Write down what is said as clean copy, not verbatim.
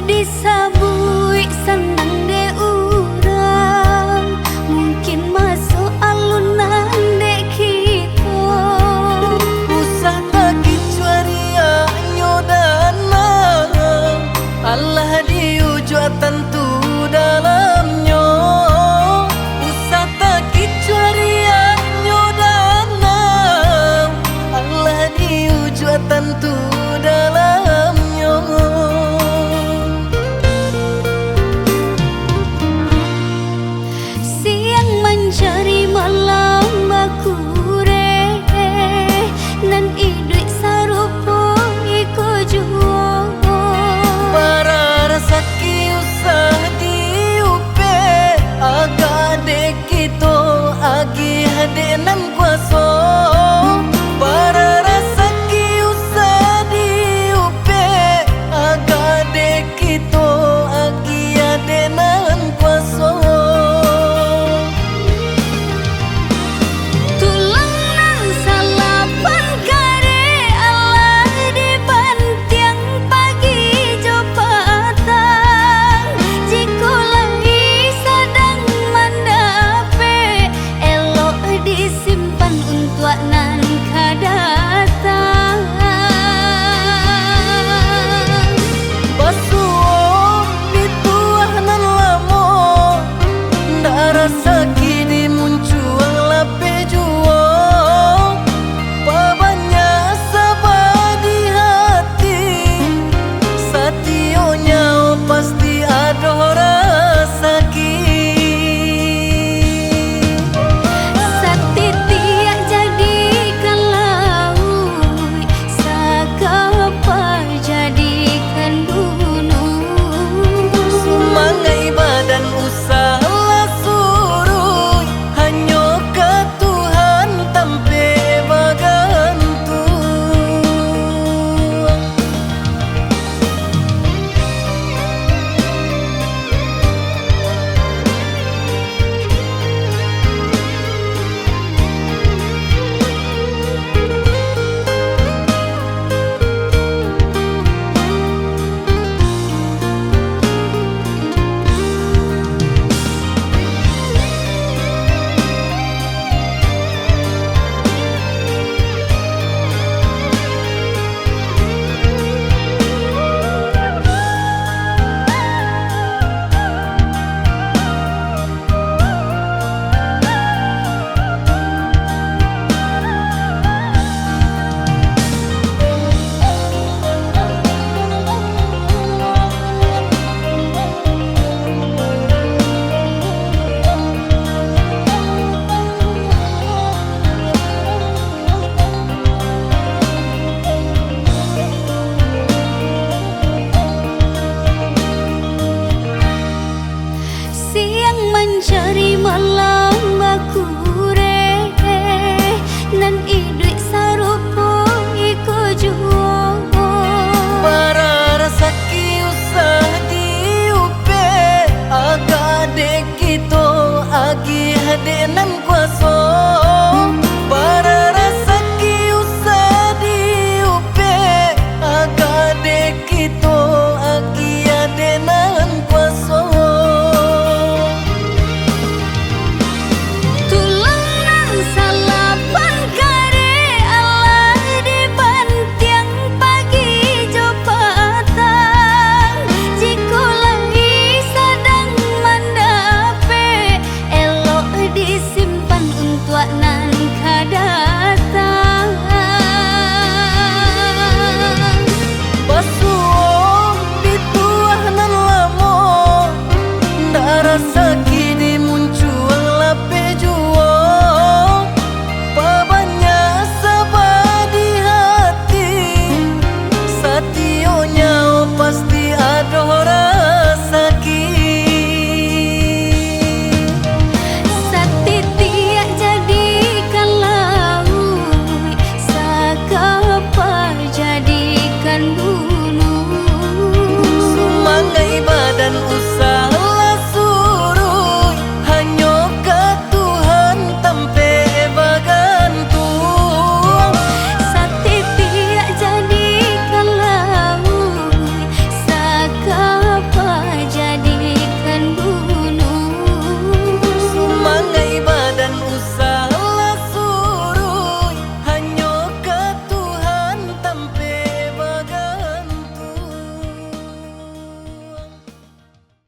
disabui senang de urang, mungkin masuk alunan de kita. Usah bagi cuaria nyodana, Allah diujua tentu dalamnya. Usah bagi cuaria nyodana, Allah diujua tentu dalamnya. Siang mencari malam bakure, nan iduit sarupo iko juo. Para rasaki usah diupe, aga dek kita agi hadenan kuaso. Para rasaki usah diupe, aga dek kita agi hadenan kuaso. Tulang nan salapan kare Allah dibantiang pagi jo patang. Jiko lagi sedang mendape, elok disimpan untuk nan kadatang. Basuh dituah nan lamo, ndak rasa kini muncul lape juo. Pabanyak sabar di hati, sationya pasti ada rasa Satitiak jadikan laut, sakapa jadikan gunung. Semangai badan usahlah suruh, hanya ke Tuhan tampe bagantung. Siang mencari malam bakure, nan iduit sarupo iko juo. Para rasaki usah diupe, aga dek kita agi hadenan